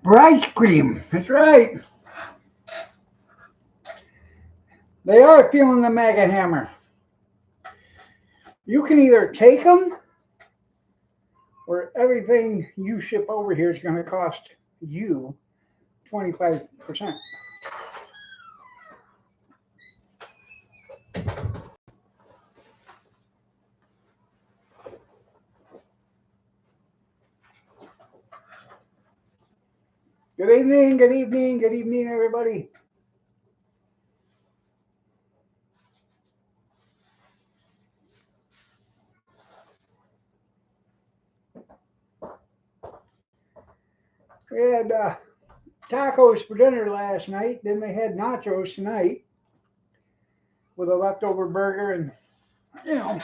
For ice cream. That's right. They are feeling the mega hammer. You can either take them or everything you ship over here is going to cost you 25%. Good evening, good evening, good evening, everybody. We had tacos for dinner last night. Then they had nachos tonight with a leftover burger and, you know,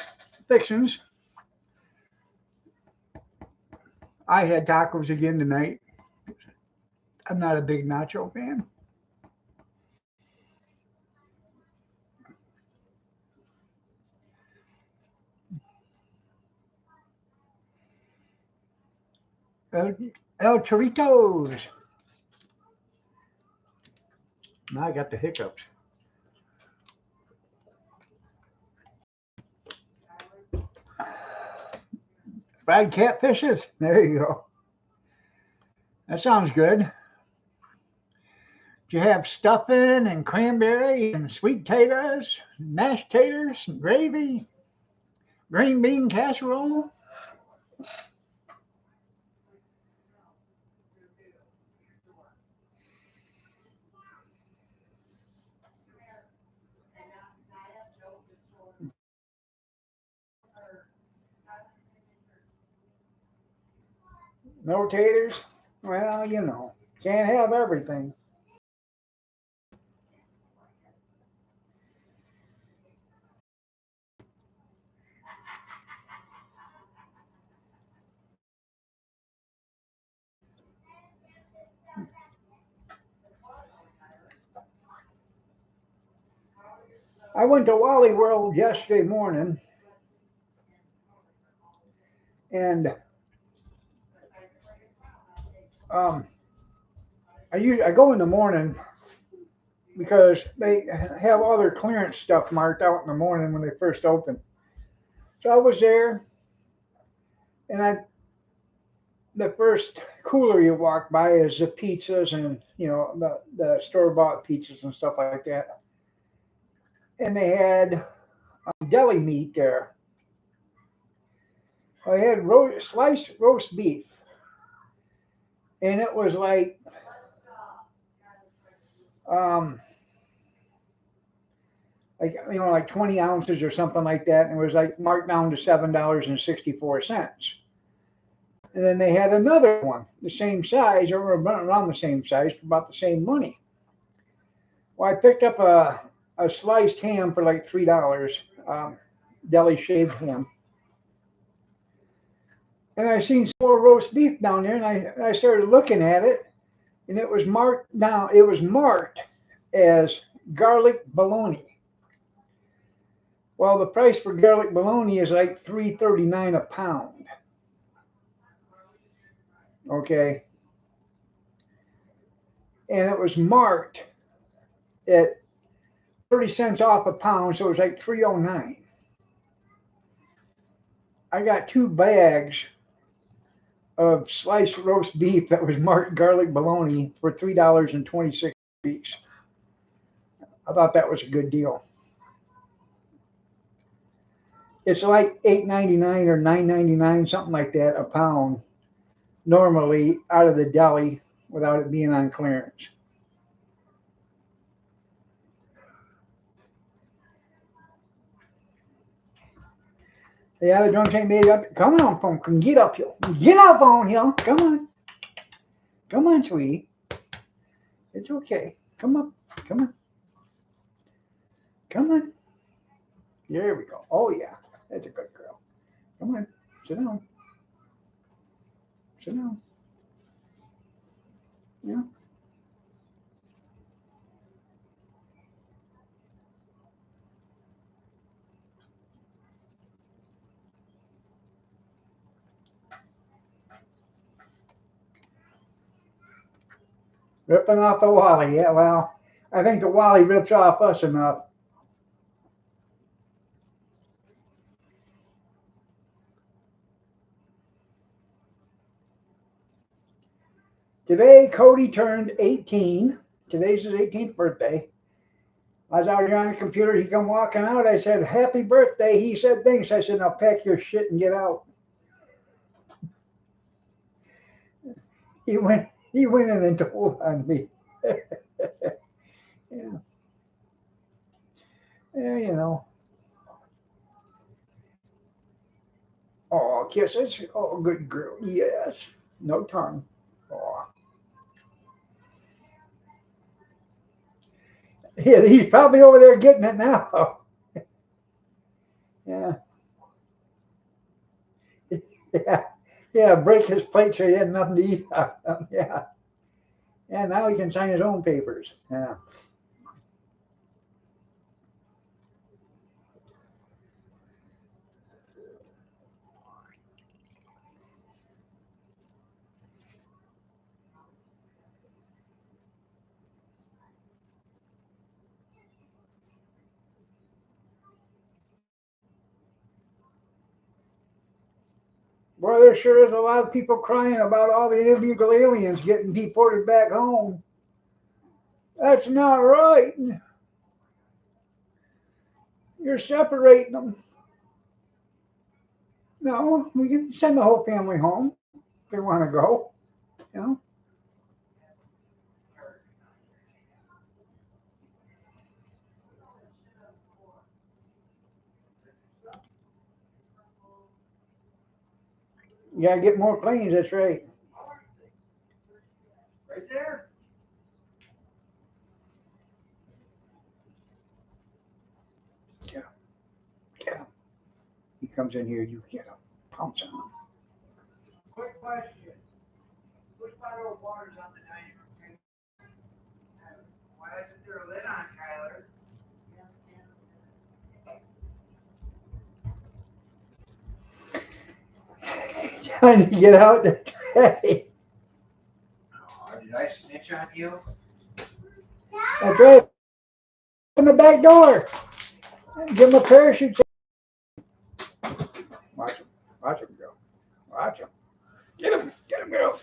fixings. I had tacos again tonight. I'm not a big nacho fan. El, El Choritos. Now I got the hiccups. Fried catfishes. There you go. That sounds good. You have stuffing and cranberry and sweet taters, mashed taters, and gravy, green bean casserole. No taters? Well, you know, can't have everything. I went to Wally World yesterday morning, and um, I go in the morning because they have other clearance stuff marked out in the morning when they first open. So I was there, and the first cooler you walk by is the pizzas and the store bought pizzas and stuff like that. And they had deli meat there. I had sliced roast beef, and it was um, like 20 ounces or something like that, and it was like marked down to $7.64. And then they had another one, the same size, or around the same size, for about the same money. Well, I picked up a sliced ham for like $3, deli shaved ham. And I seen some more roast beef down there, and I started looking at it, and it was marked down. It was marked as garlic bologna. Well, the price for garlic bologna is like $3.39 a pound. Okay, and it was marked at 30 cents off a pound, so it was like $3.09. I got two bags of sliced roast beef that was marked garlic bologna for $3.26. I thought that was a good deal. It's like $8.99 or $9.99, something like that, a pound, normally out of the deli without it being on clearance. Yeah, the drunks ain't made up. Come on, phone. Get up here. Get up on here. Come on. Come on, sweetie. It's okay. Come up. Come on. Come on. There we go. Oh, yeah. That's a good girl. Come on. Sit down. Sit down. Yeah. Ripping off the Wally. Yeah, well, I think the Wally rips off us enough. Today, Cody turned 18. Today's his 18th birthday. I was out here on the computer. He come walking out. I said, "Happy birthday." He said, "Thanks." I said, "Now pack your shit and get out." He went. He went in and told on me. Yeah, yeah, you know. Oh, kisses. Oh, good girl. Yes. No tongue. Oh, yeah. He's probably over there getting it now. Yeah, yeah, yeah. Break his plate so he had nothing to eat. Yeah, yeah. Now he can sign his own papers. Yeah. Boy, there sure is a lot of people crying about all the illegal aliens getting deported back home. That's not right. You're separating them. No, we can send the whole family home if they want to go. You know, you gotta get more planes. That's right. Right there. Get him. Get him. He comes in here. You get him. Pounce on him. Quick question. Which bottle of water's on the dining room table? Why isn't there a lid on, Tyler? Trying to get out the tray. Oh, did I snitch on you? That's right. In the back door. Give him a parachute. Watch him. Watch him go. Watch him. Get him. Get him, girl.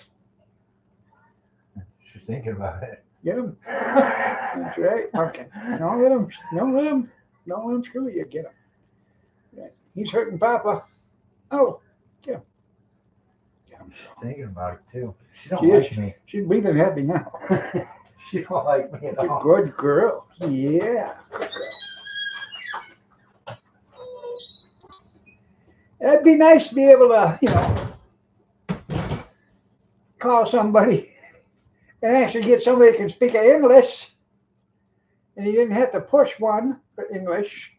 She's thinking about it. Get him. That's right. Okay. Don't let him. Don't let him. Don't let him screw you. Get him. Yeah. He's hurting Papa. Oh, get him. Get him. She's thinking about it too. She don't She is. like me. She's breathing heavy now. She don't like me at Good, all. good girl. Yeah. Good girl. It'd be nice to be able to, call somebody and actually get somebody that can speak English, and you didn't have to push one for English.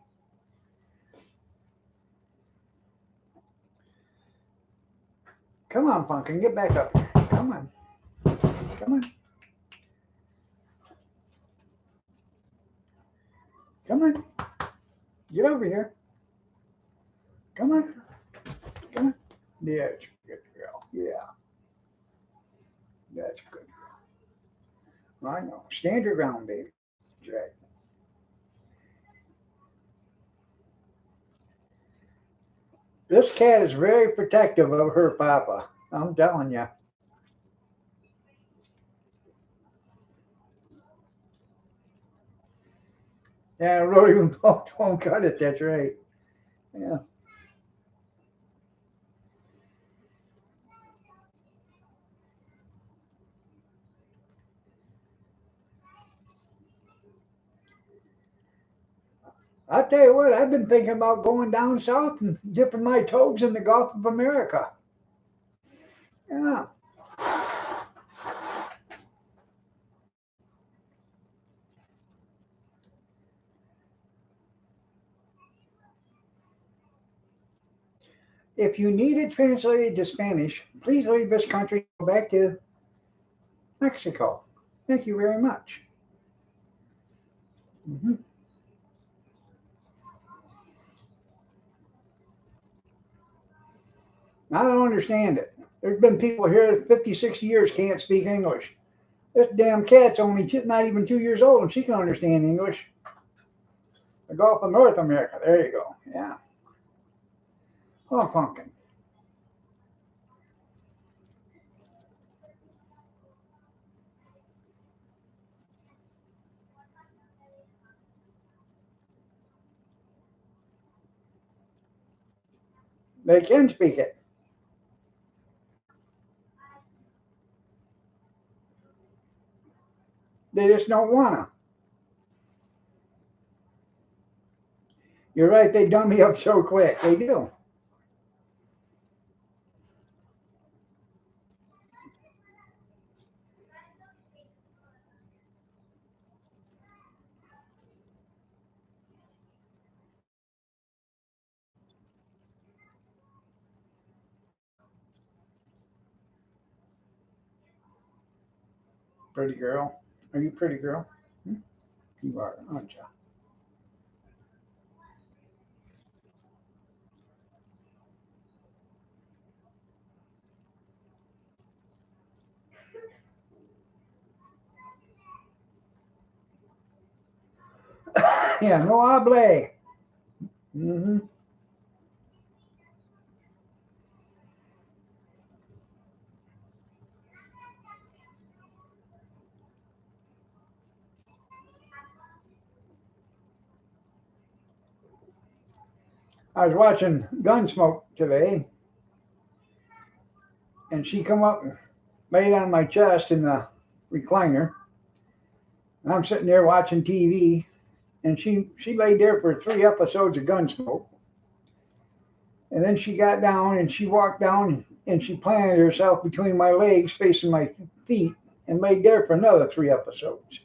Come on, Pumpkin, get back up here. Come on. Come on. Come on. Get over here. Come on. Come on. Yeah, that's a good girl. Yeah, that's a good girl. I know. Stand your ground, baby. That's right. This cat is very protective of her papa. I'm telling you. Yeah, Rody won't cut it. That's right. Yeah. I tell you what, I've been thinking about going down south and dipping my toes in the Gulf of America. Yeah. If you need it translated to Spanish, please leave this country and go back to Mexico. Thank you very much. Hmm. I don't understand it. There's been people here that 50, 60 years can't speak English. This damn cat's only not even 2 years old, and she can understand English. The Gulf of North America. There you go. Yeah. Oh, pumpkin. They can speak it. They just don't wanna. You're right. They dumb me up so quick. They do. Pretty girl. Are you pretty girl? Hmm? You are, aren't you? Yeah. No hable. Mm-hmm. I was watching Gunsmoke today, and she come up and laid on my chest in the recliner. And I'm sitting there watching TV, and she laid there for 3 episodes of Gunsmoke. And then she got down and she walked down and she planted herself between my legs, facing my feet, and laid there for another 3 episodes.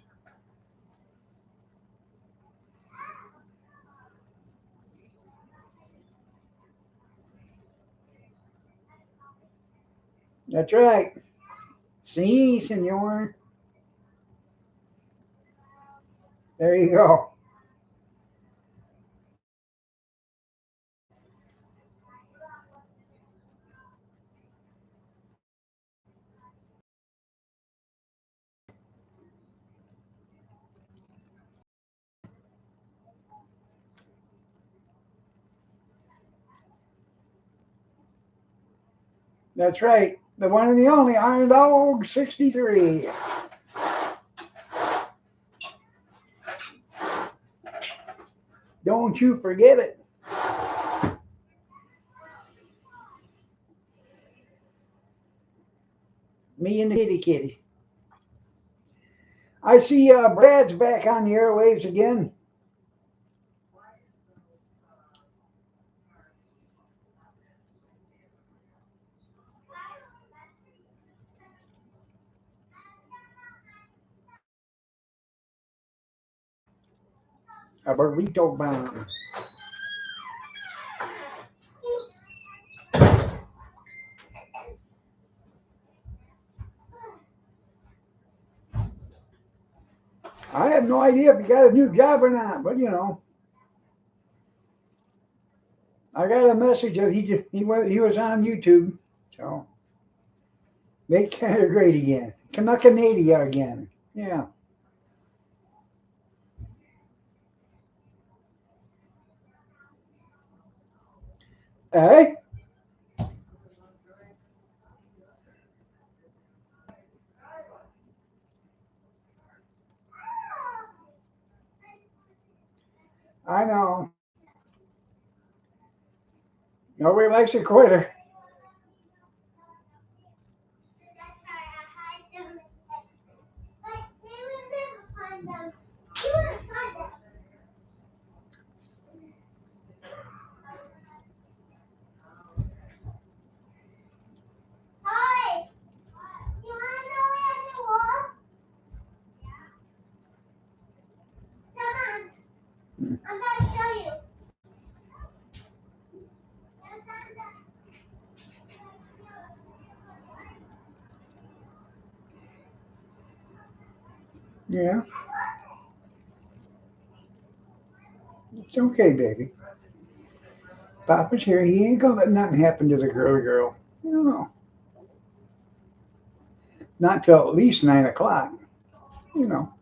That's right. See, senor. There you go. That's right. The one and the only Iron Dog 63. Don't you forget it. Me and the kitty kitty. I see Brad's back on the airwaves again. A burrito bomb. I have no idea if he got a new job or not, but I got a message that he was on YouTube, so make Canada great again, Canada again. Yeah. Hey, I know. Nobody likes a quitter. Yeah, it's okay, baby. Papa's here. He ain't gonna let nothing happen to the girly girl. No. not till at least 9 o'clock. You know,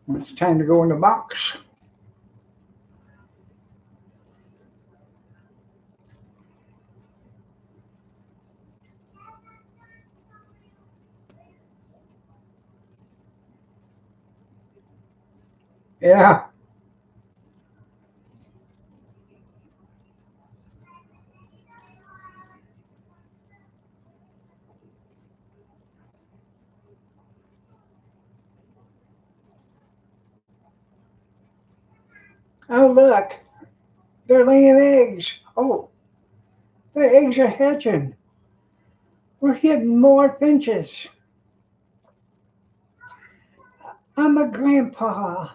when it's time to go in the box. Yeah. Oh look, they're laying eggs. Oh, the eggs are hatching. We're getting more finches. I'm a grandpa.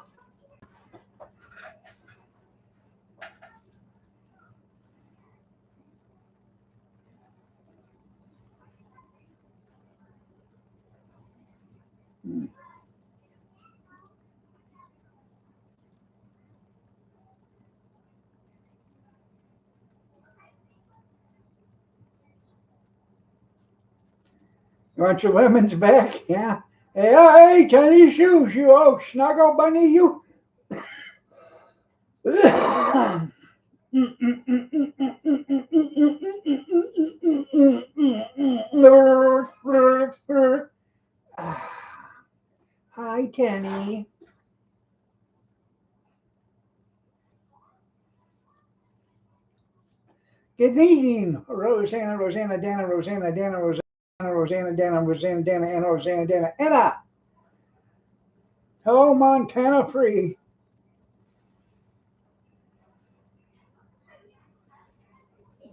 You want your lemons back? Yeah. Hey, hey, Tiny Shoes, you old snuggle bunny, you. Hi, Tenny. Good evening, Rosanna, Rosanna, Dana, Rosanna, Dana, Rosanna, Rosanna, Dana, Rosanna, Dana, Anna, Rosanna, Dana, Anna. Hello, Montana Free.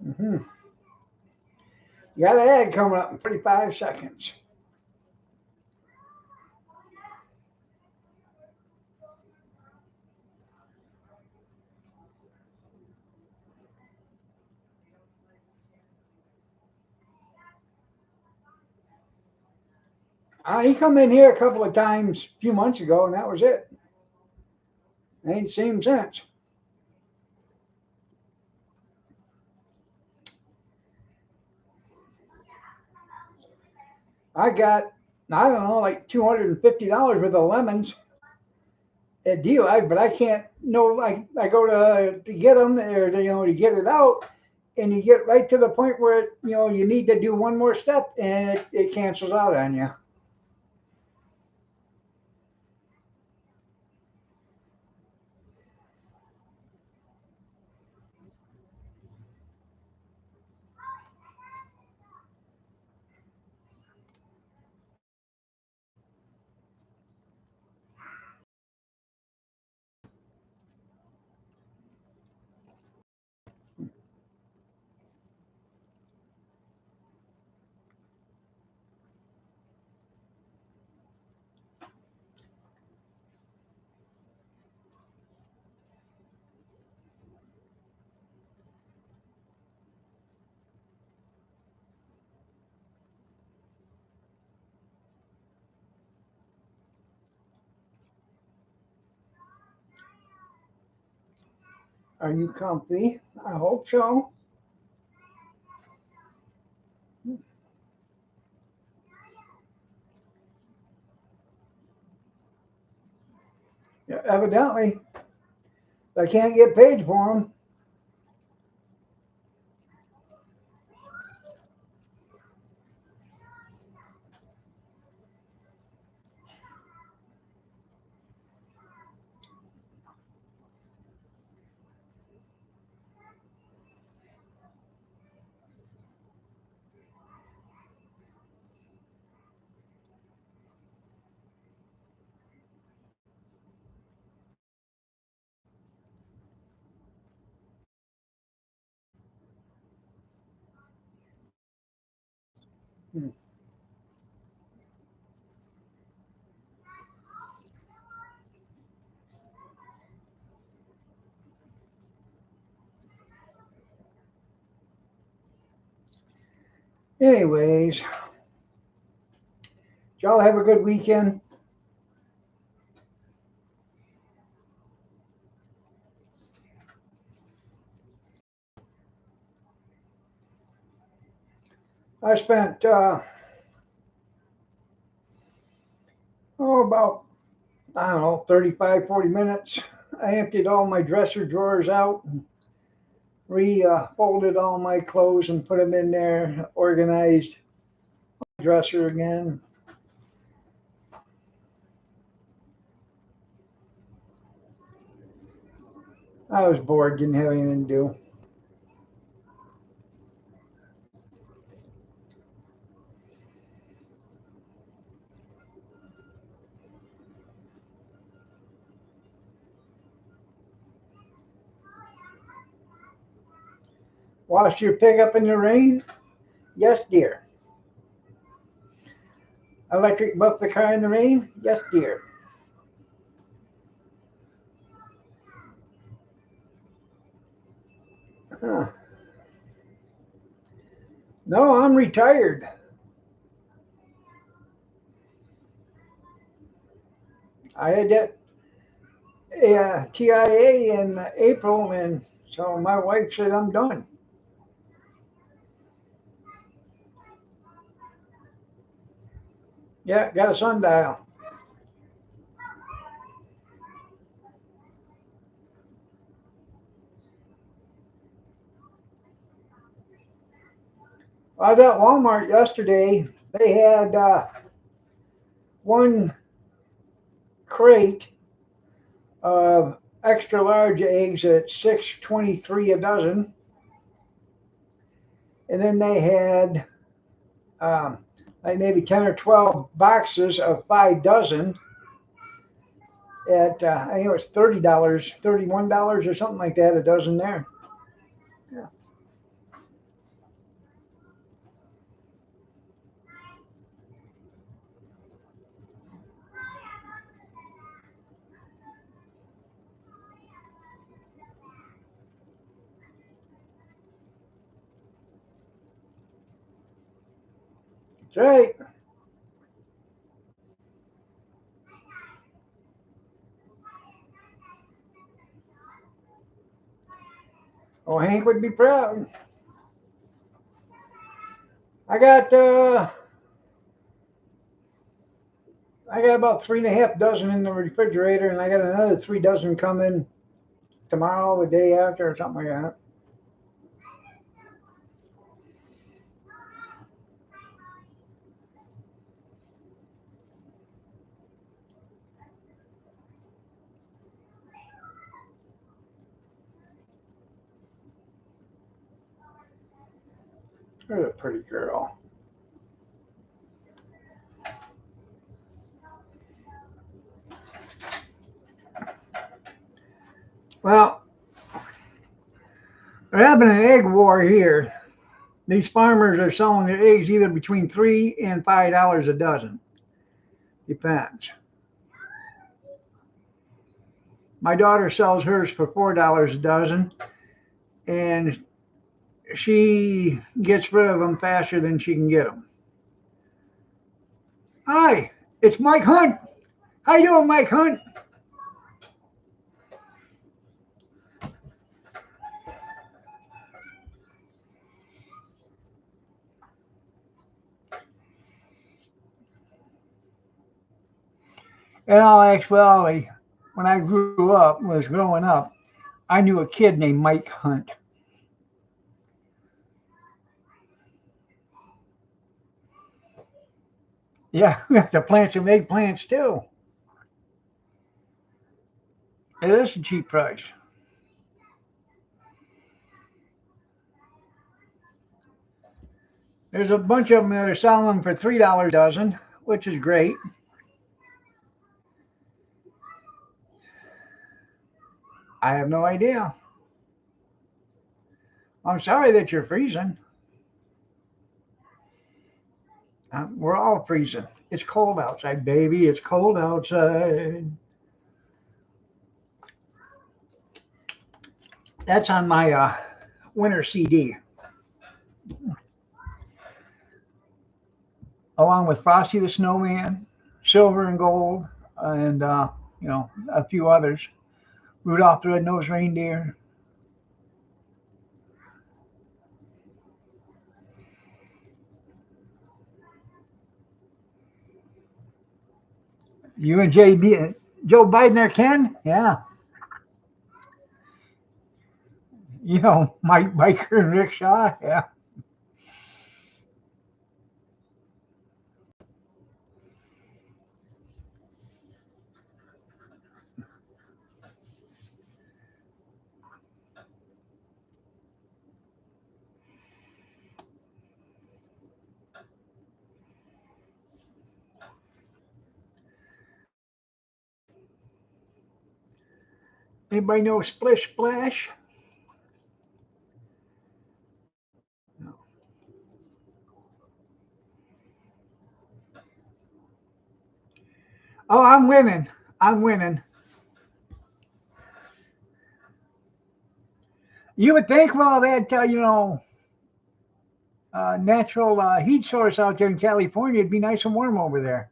Mm-hmm. You got an ad coming up in 45 seconds. He come in here a couple of times a few months ago, and that was it. I ain't seen him since. I got, I don't know, like $250 worth of lemons at DLive, but I can't, no, like, I go to get them, or, to get it out, and you get right to the point where, you need to do one more step, and it cancels out on you. Are you comfy? I hope so. Yeah, evidently, I can't get paid for them. Anyways, y'all have a good weekend. I spent about, I don't know, 35, 40 minutes. I emptied all my dresser drawers out and folded all my clothes and put them in there, organized my dresser again. I was bored, didn't have anything to do. Washed your pickup in the rain? Yes, dear. Electric buff the car in the rain? Yes, dear. Huh. No, I'm retired. I had that TIA in April, and so my wife said I'm done. Yeah, got a sundial. I was at Walmart yesterday. They had one crate of extra large eggs at 6.23 a dozen, and then they had like maybe 10 or 12 boxes of 5 dozen at I think it was $30, $31 or something like that a dozen there. Yeah. That's right. Oh, Hank would be proud. I got uh, I got about 3.5 dozen in the refrigerator, and I got another 3 dozen coming tomorrow, the day after, or something like that. You're a pretty girl. Well, we're having an egg war here. These farmers are selling their eggs either between $3 and $5 a dozen. Depends. My daughter sells hers for $4 a dozen, and she gets rid of them faster than she can get them. Hi, it's Mike Hunt. How you doing, Mike Hunt? In all actuality, when I was growing up, I knew a kid named Mike Hunt. Yeah, we have to plant some eggplants too. It is a cheap price. There's a bunch of them that are selling them for $3 a dozen, which is great. I have no idea. I'm sorry that you're freezing. We're all freezing. It's cold outside, baby. It's cold outside. That's on my winter CD, along with Frosty the Snowman, Silver and Gold, and a few others. Rudolph the Red-Nosed Reindeer. You and Joe Biden are kin? Yeah. You know, Mike Biker and Rick Shaw? Yeah. Anybody know Splish Splash? No. Oh, I'm winning. I'm winning. You would think, well, that, natural heat source out there in California, it'd be nice and warm over there.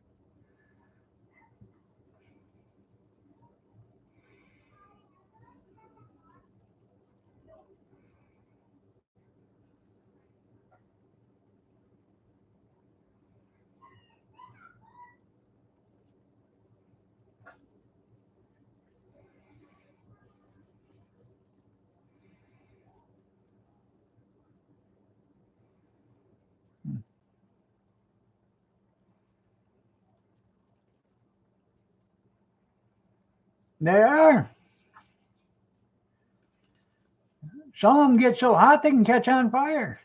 There. Some of them get so hot they can catch on fire.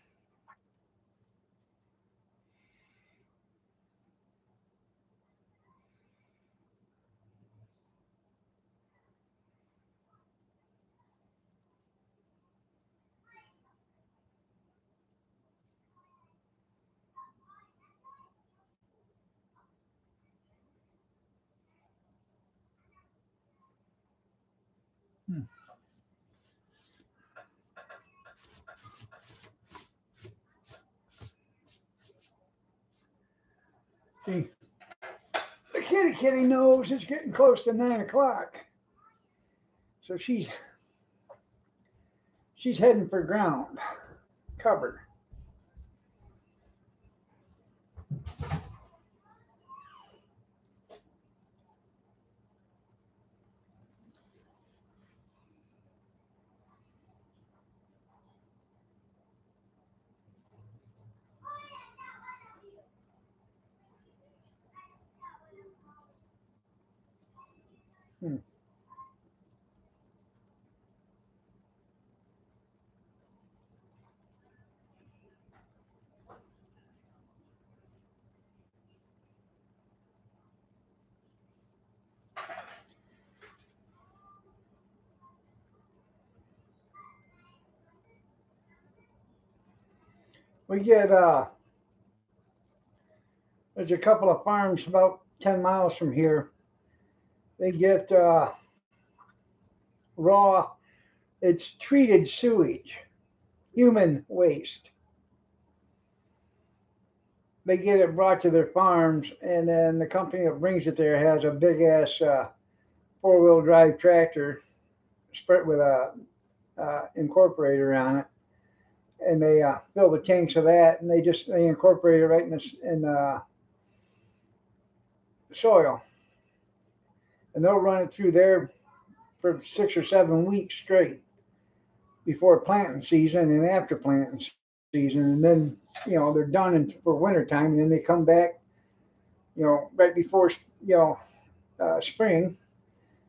Hmm. See, the kitty knows it's getting close to 9 o'clock, so she's heading for ground cover. Hmm. We get there's a couple of farms about 10 miles from here. They get raw. It's treated sewage, human waste. They get it brought to their farms, and then the company that brings it there has a big ass 4-wheel drive tractor spread with a incorporator on it, and they fill the tanks of that, and they incorporate it right in the soil, and they'll run it through there for 6 or 7 weeks straight before planting season and after planting season, and then they're done for winter time, and then they come back right before spring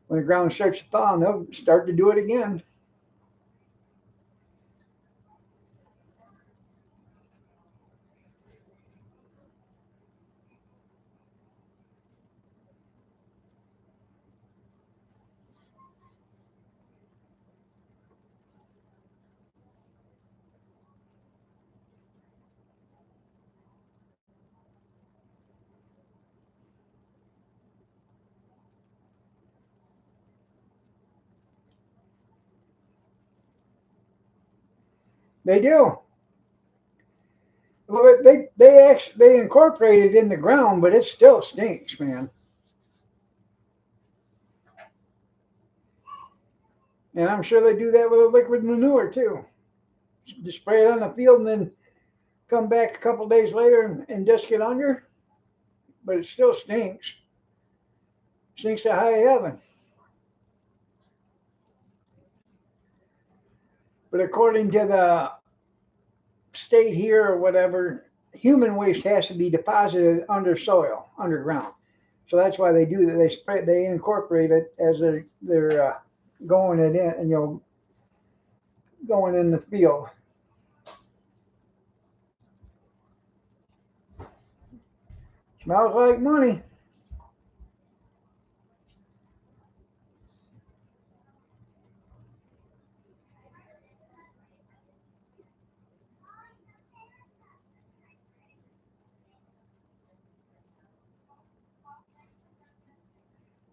when the ground starts to thaw, and they'll start to do it again. They do. Well, they incorporate it in the ground, but it still stinks, man. And I'm sure they do that with a liquid manure too. Just spray it on the field and then come back a couple days later and just get under, but it still stinks. Sinks to high heaven. But according to the state here or whatever, human waste has to be deposited under soil, underground. So that's why they do that. They spread, they incorporate it as they're going it in, and going in the field. Smells like money.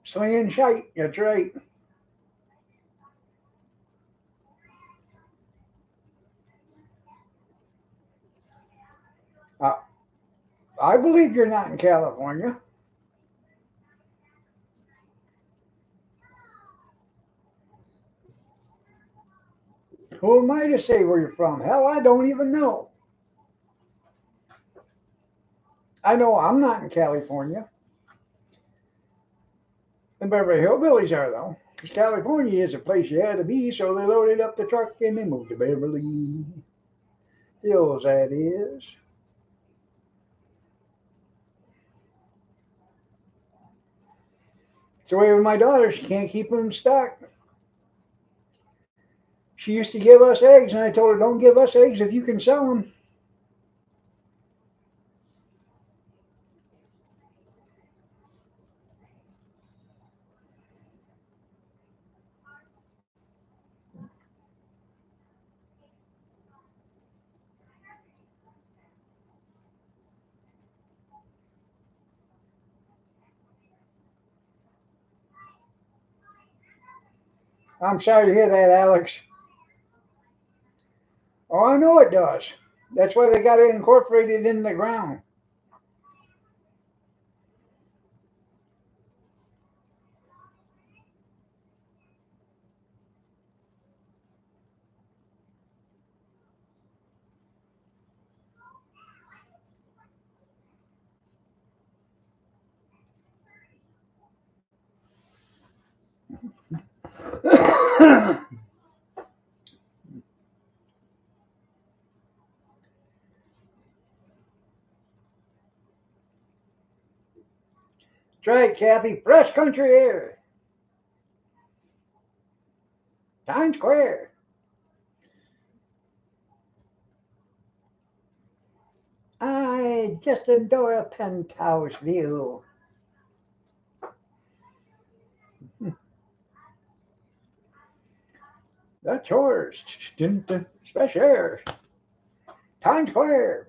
Slinging shite. That's right. Uh, I believe you're not in California. Who am I to say where you're from? Hell, I don't even know. I know I'm not in California. The Beverly Hillbillies are, though. Because California is a place you had to be, so they loaded up the truck and they moved to Beverly Hills, that is. It's the way with my daughter. She can't keep them in stock. She used to give us eggs, and I told her, don't give us eggs if you can sell them. I'm sorry to hear that, Alex. Oh, I know it does. That's why they got it incorporated in the ground. Try it, Kathy. Fresh country air. Times Square. I just enjoy a penthouse view. That's yours. Fresh air. Times Square.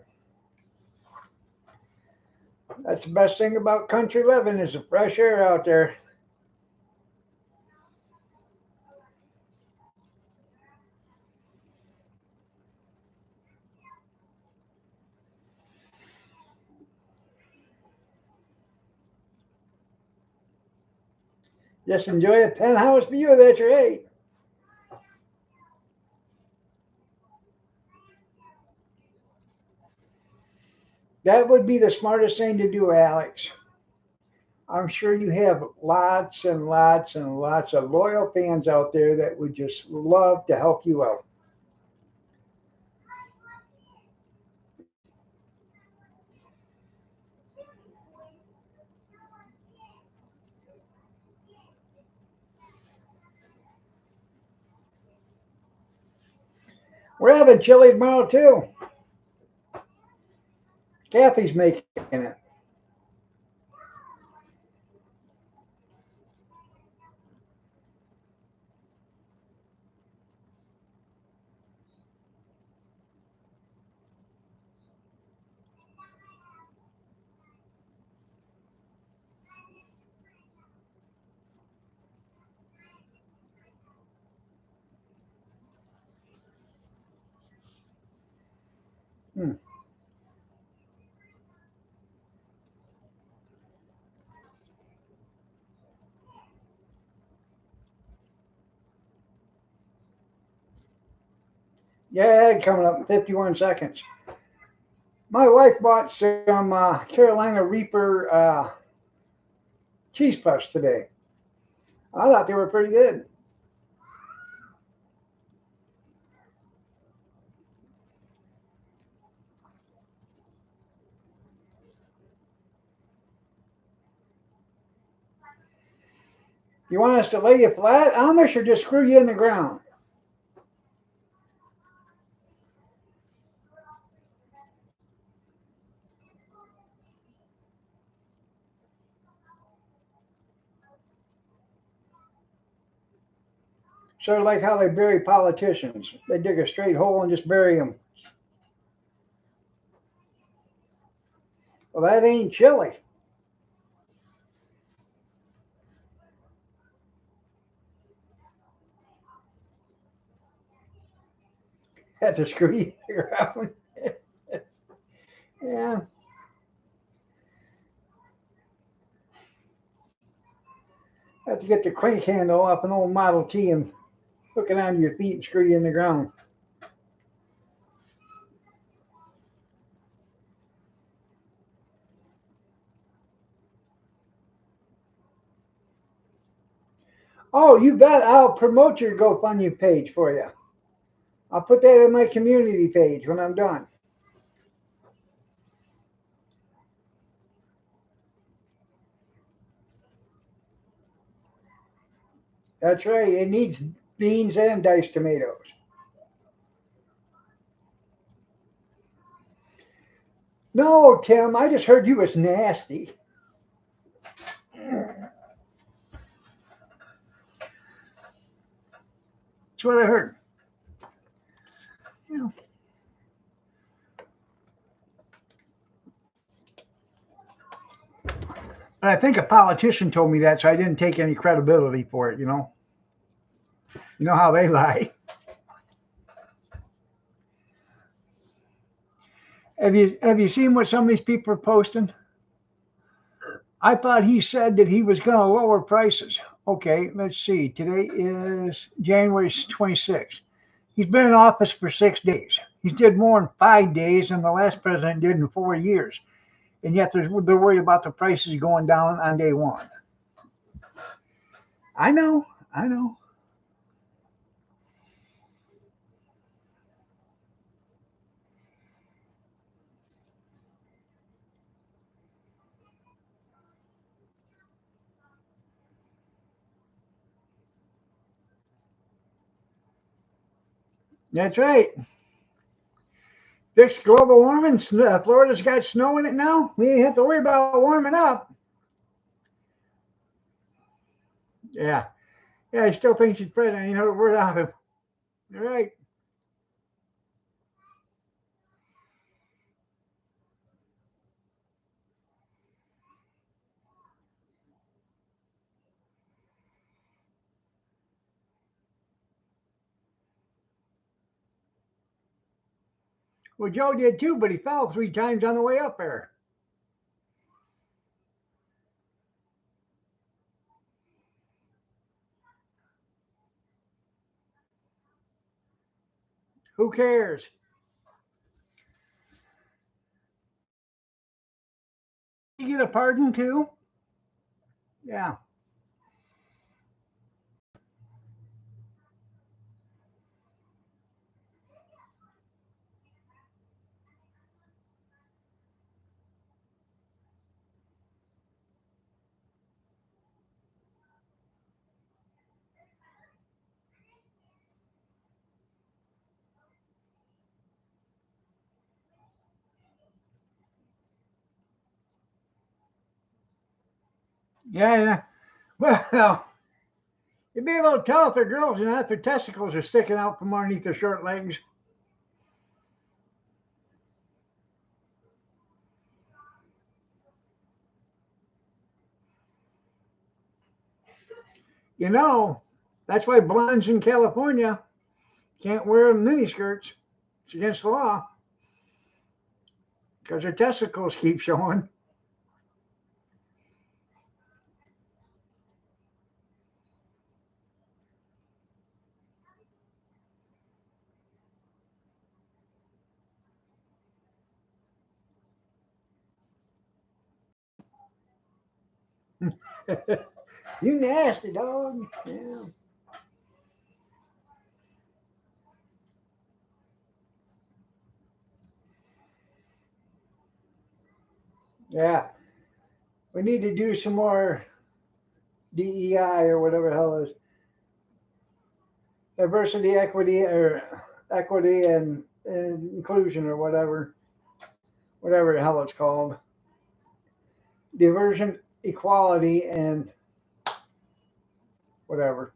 That's the best thing about country living is the fresh air out there. Just enjoy a penthouse view. That's right. That would be the smartest thing to do, Alex. I'm sure you have lots and lots and lots of loyal fans out there that would just love to help you out. We're having chili tomorrow too. Kathy's making it. Hmm. Yeah, coming up in 51 seconds. My wife bought some Carolina Reaper cheese puffs today. I thought they were pretty good. You want us to lay you flat, Amish, or just screw you in the ground? Sort of like how they bury politicians. They dig a straight hole and just bury them. Well, that ain't chilly. Had to screw you in the ground. Yeah. Have to get the crank handle off an old Model T and hook it onto your feet and screw you in the ground. Oh, you bet. I'll promote your GoFundMe page for you. I'll put that in my community page when I'm done. That's right. It needs beans and diced tomatoes. No, Tim, I just heard you was nasty. That's what I heard. Yeah. But I think a politician told me that, so I didn't take any credibility for it, you know. You know how they lie. Have you seen what some of these people are posting? I thought he said that he was going to lower prices. Okay, let's see. Today is January 26th. He's been in office for 6 days. He did more in 5 days than the last president did in 4 years. And yet they're worried about the prices going down on day one. I know. I know. That's right. Fix global warming. Florida's got snow in it now. We ain't have to worry about warming up. Yeah. Yeah, he still thinks he's president. You know the word out of him. All right. Well, Joe did too, but he fell 3 times on the way up there. Who cares? You get a pardon too? Yeah. Yeah. Yeah. Well, you'd be able to tell if they're girls or not if their testicles are sticking out from underneath their short legs. You know, that's why blondes in California can't wear miniskirts. It's against the law because their testicles keep showing. You nasty dog. Yeah. Yeah. We need to do some more DEI or whatever the hell it is. Diversity, equity and inclusion or whatever the hell it's called. Diversion, equality, and whatever.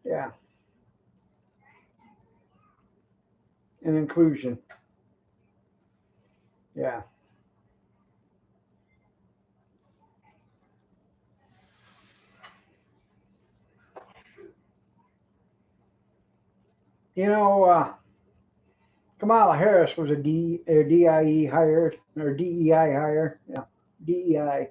Yeah. And inclusion. Yeah. You know, Kamala Harris was a DIE hire or DEI hire. Yeah, DEI.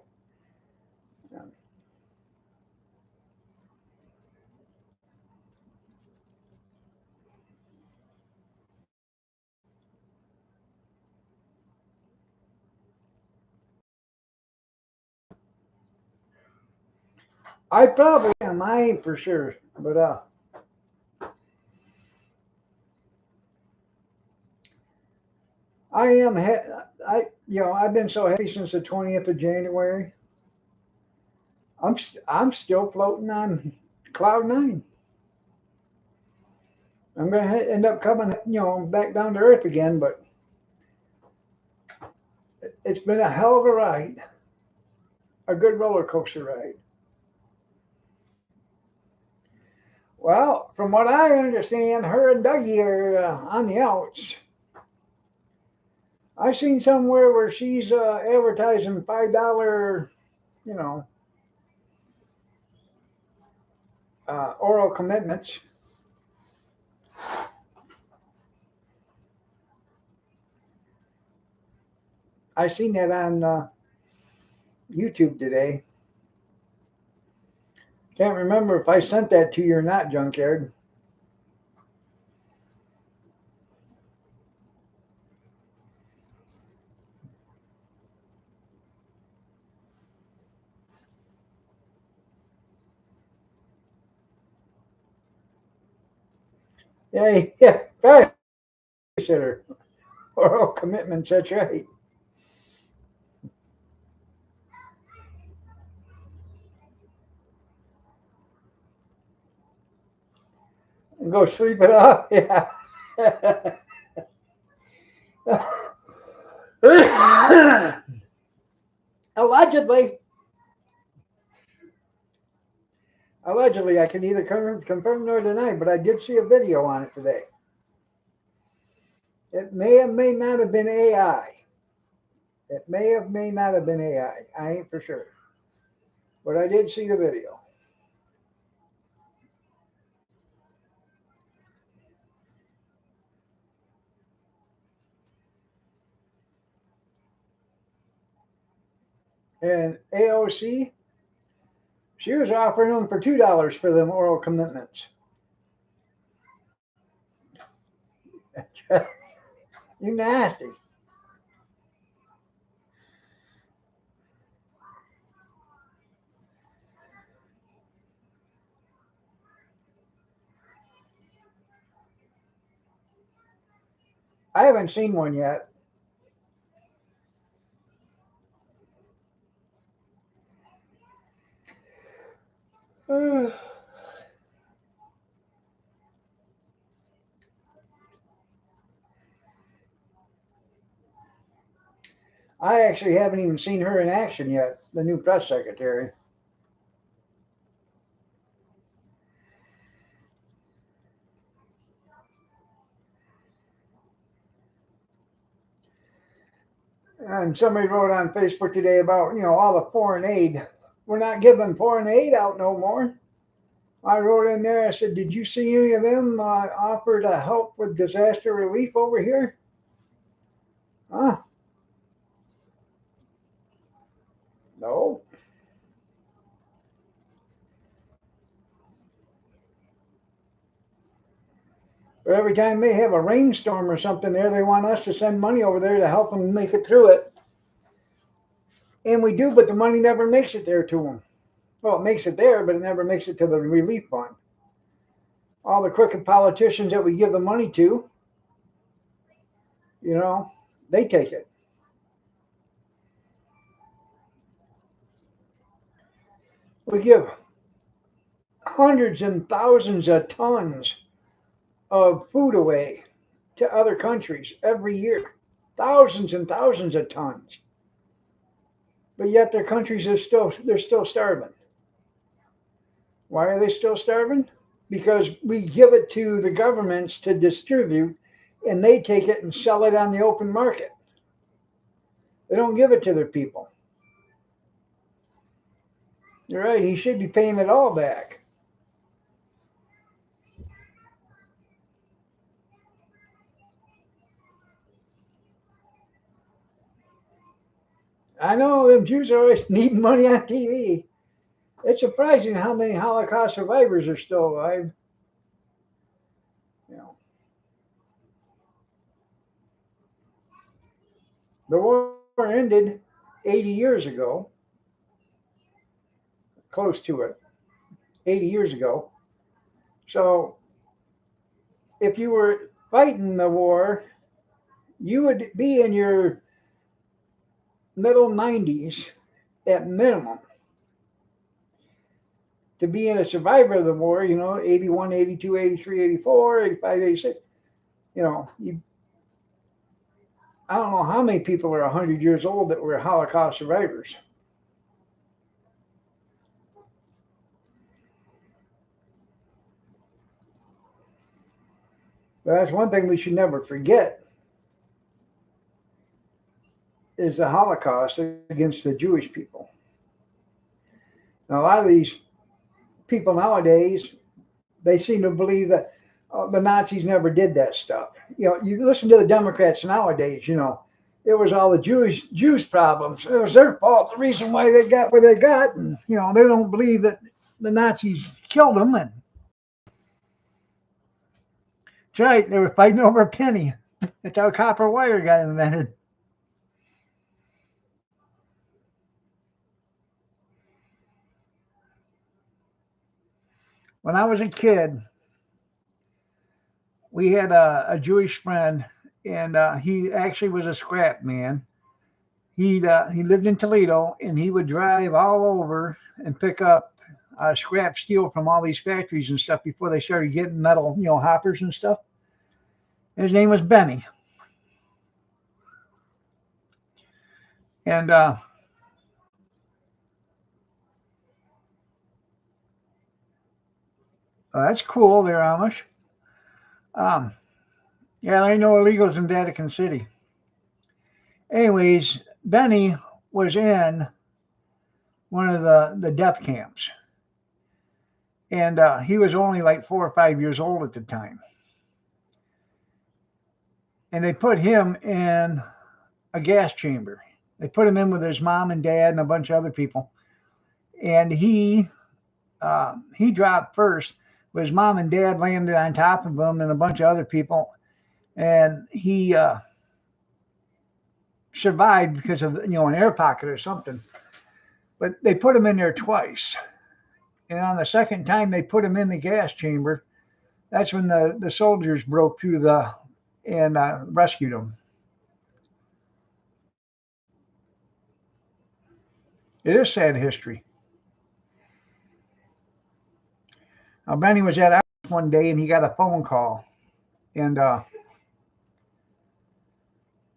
I probably am. I ain't for sure, but I am. I've been so happy since the 20th of January. I'm still floating on cloud nine. I'm gonna end up coming, back down to earth again. But it's been a hell of a ride, a good roller coaster ride. Well, from what I understand, her and Dougie are on the outs. I seen somewhere where she's advertising $5, you know, oral commitments. I seen that on YouTube today. Can't remember if I sent that to you or not, Junkyard. Yeah, yeah, babysitter. Oral commitments, that's right. And go sleep it off. Yeah. allegedly, allegedly, I can neither confirm nor deny, but I did see a video on it today. It may not have been AI. It may not have been AI. I ain't for sure, but I did see the video. And AOC, she was offering them for $2 for them oral commitments. You nasty. I haven't seen one yet. I actually haven't even seen her in action yet, the new press secretary. And somebody wrote on Facebook today about, all the foreign aid. We're not giving foreign aid out no more. I wrote in there, I said, did you see any of them offer to help with disaster relief over here? Huh? No. But every time they have a rainstorm or something there, they want us to send money over there to help them make it through it. And we do, but the money never makes it there to them. Well, it makes it there, but it never makes it to the relief fund. All the crooked politicians that we give the money to, you know, they take it. We give hundreds and thousands of tons of food away to other countries every year. Thousands and thousands of tons. But yet their countries are still starving. Why are they still starving? Because we give it to the governments to distribute and they take it and sell it on the open market. They don't give it to their people. You're right, he should be paying it all back. I know them Jews are always needing money on TV. It's surprising how many Holocaust survivors are still alive. You know, the war ended 80 years ago, close to it, 80 years ago. So if you were fighting the war, you would be in your middle 90s at minimum. To be in a survivor of the war, 81, 82, 83, 84, 85, 86, you, I don't know how many people are 100 years old that were Holocaust survivors. But that's one thing we should never forget is the Holocaust against the Jewish people. Now, a lot of these people nowadays, they seem to believe that the Nazis never did that stuff. You listen to the Democrats nowadays, it was all the Jews' problems. It was their fault, the reason why they got what they got. And, they don't believe that the Nazis killed them. And that's right, they were fighting over a penny. That's how copper wire got invented. When I was a kid, we had a Jewish friend, and he actually was a scrap man. He lived in Toledo, and he would drive all over and pick up scrap steel from all these factories and stuff before they started getting metal, hoppers and stuff. And his name was Benny, and that's cool. They're Amish. Um, yeah, I know illegals in Vatican City. Anyways, Benny was in one of the death camps, and he was only like 4 or 5 years old at the time. And they put him in a gas chamber. They put him in with his mom and dad and a bunch of other people. And he dropped first, but his mom and dad landed on top of him and a bunch of other people. And he survived because of an air pocket or something. But they put him in there twice. And on the second time they put him in the gas chamber, that's when the soldiers broke through and rescued him. It is sad history. Now, Benny was at house one day and he got a phone call, and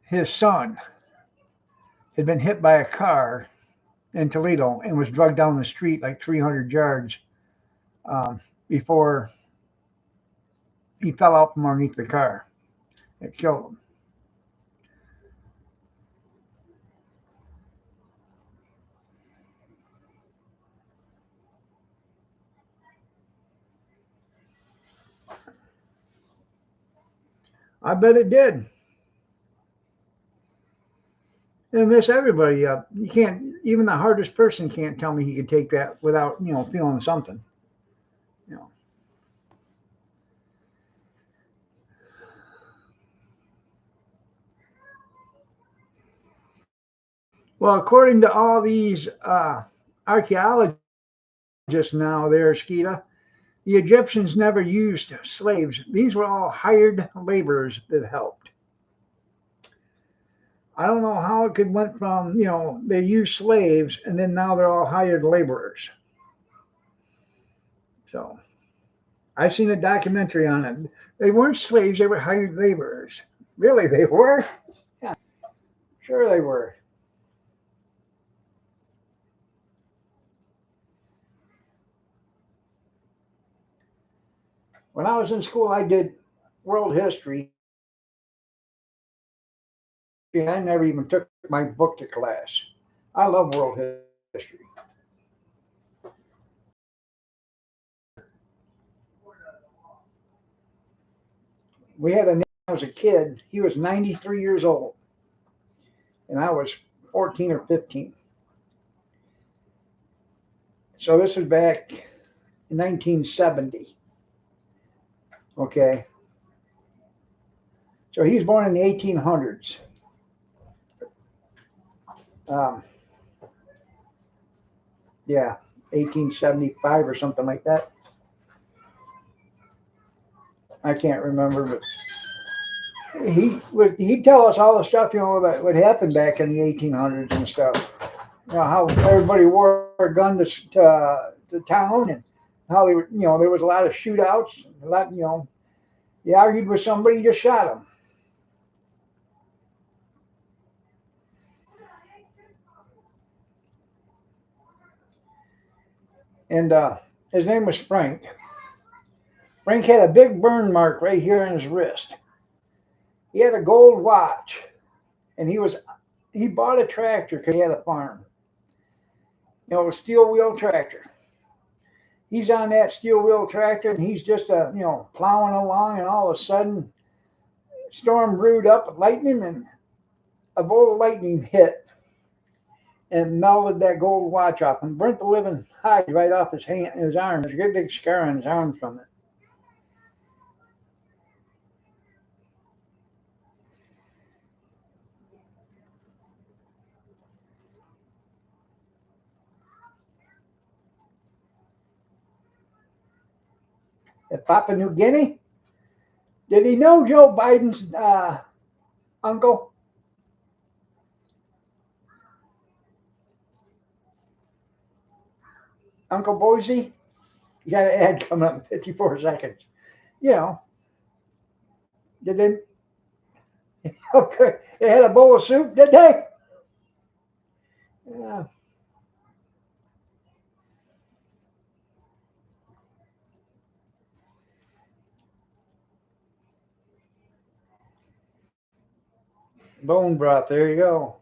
his son had been hit by a car in Toledo and was drugged down the street like 300 yards before he fell out from underneath the car. It killed him. I bet it did. And miss everybody up. You can't, even the hardest person can't tell me he could take that without, feeling something. You know. Well, according to all these archaeologists, just now there, Skeeta. The Egyptians never used slaves. These were all hired laborers that helped. I don't know how it could went from, they used slaves and then now they're all hired laborers. So I seen a documentary on it. They weren't slaves, they were hired laborers. Really, they were? Yeah, sure they were. When I was in school, I did world history, and I never even took my book to class. I love world history. We had a neighbor when I was a kid. He was 93 years old, and I was 14 or 15. So this was back in 1970. Okay. So he was born in the 1800s. Um, yeah, 1875 or something like that. I can't remember, but he'd tell us all the stuff that would happen back in the 1800s and stuff. How everybody wore a gun to town, and how they were, there was a lot of shootouts. A lot, you argued with somebody, you just shot them. And his name was Frank. Frank had a big burn mark right here on his wrist. He had a gold watch, and he bought a tractor because he had a farm. A steel wheel tractor. He's on that steel wheel tractor, and he's just plowing along, and all of a sudden, storm brewed up, lightning, and a bolt of lightning hit and melted that gold watch off and burnt the living hide right off his hand, his arm. There's a great big scar on his arm from it. At Papua New Guinea, did he know Joe Biden's uncle? Uncle Boise? You got an ad coming up in 54 seconds. You know, did they? Okay, they had a bowl of soup, did they? Yeah. Bone broth. There you go.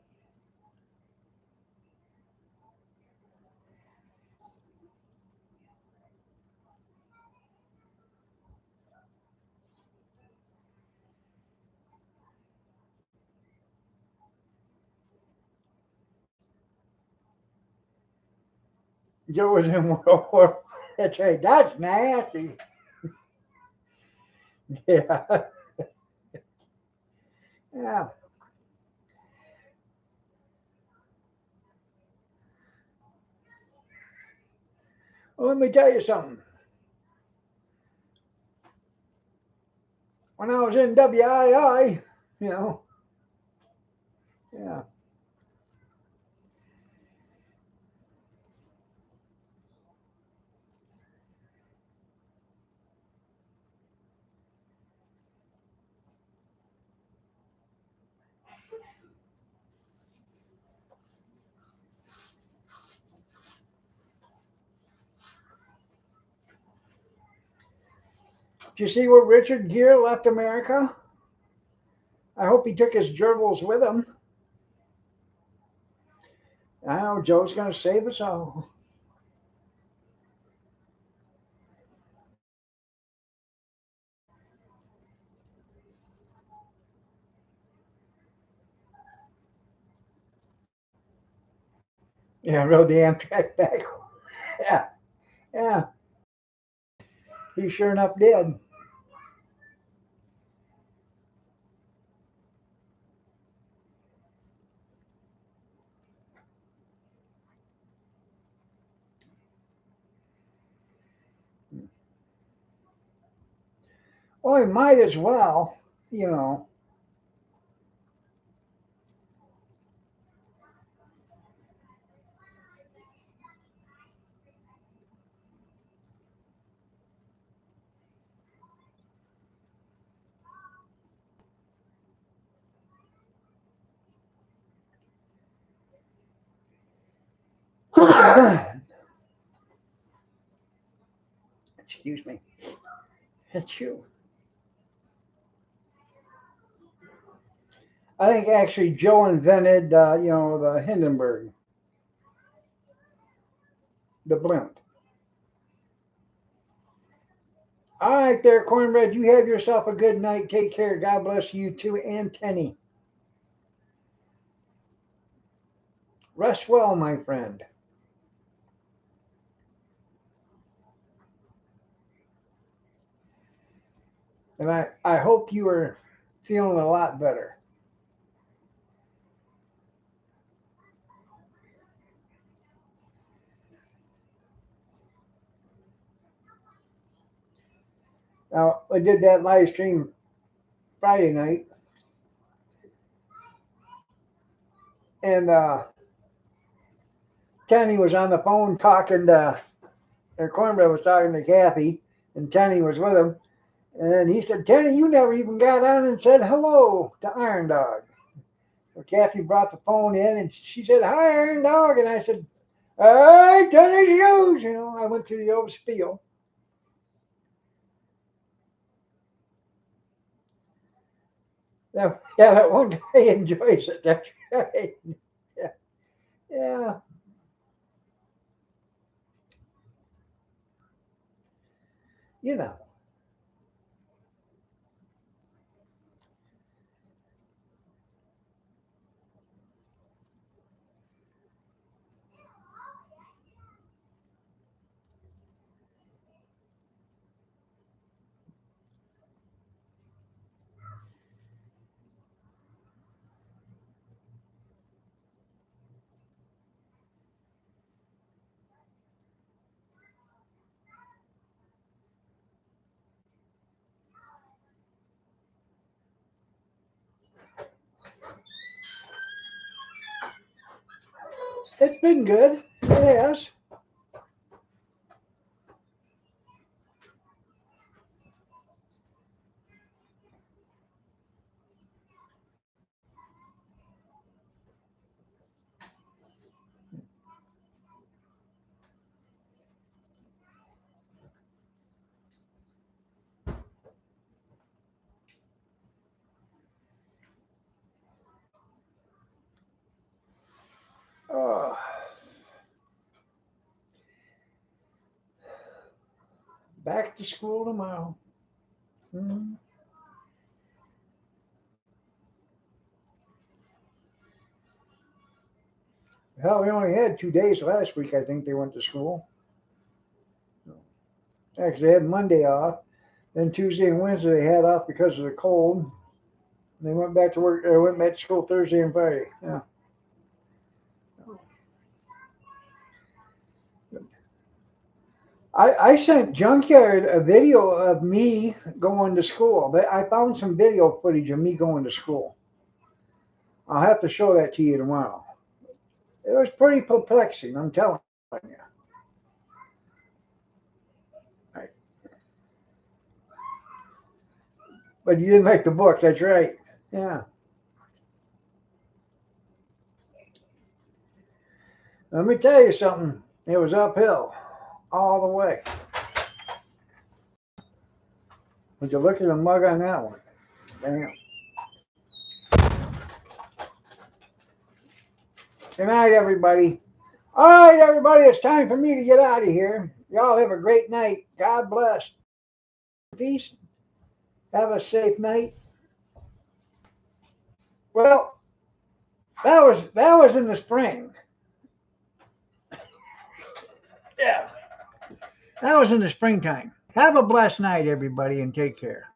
Joe was in World War. That's right. That's nasty. Yeah. Yeah. Well, let me tell you something. When I was in WII, you know, yeah, did you see where Richard Gere left America? I hope he took his gerbils with him. I know Joe's going to save us all. Yeah, rode the Amtrak back. Yeah, yeah, he sure enough did. Well, he might as well, you know. Excuse me. It's you. I think actually Joe invented, the Hindenburg, the blimp. All right, there, Cornbread. You have yourself a good night. Take care. God bless you too, and Tenny. Rest well, my friend. And I hope you are feeling a lot better. Now, I did that live stream Friday night, and Tenny was on the phone talking to, and Cornbread was talking to Kathy, and Tenny was with him. And he said, Tenny, you never even got on and said hello to Iron Dog. So Kathy brought the phone in, and she said, hi, Iron Dog. And I said, all right, Tenny shoes. I went through the old spiel. That one guy enjoys it. That's right. Yeah. Yeah. You know. It's been good. Yes. Oh, back to school tomorrow. Hmm. Hell, we only had 2 days last week. I think they went to school. Actually, they had Monday off. Then Tuesday and Wednesday they had off because of the cold. They went back to work. Went back to school Thursday and Friday. Yeah. I sent Junkyard a video of me going to school. I found some video footage of me going to school. I'll have to show that to you tomorrow. It was pretty perplexing, I'm telling you. Right. But you didn't make the book, that's right. Yeah. Let me tell you something. It was uphill all the way. Would you look at the mug on that one? Damn. Good night, everybody. All right, everybody, it's time for me to get out of here. Y'all have a great night. God bless. Peace. Have a safe night. Well, that was in the spring. Yeah. That was in the springtime. Have a blessed night, everybody, and take care.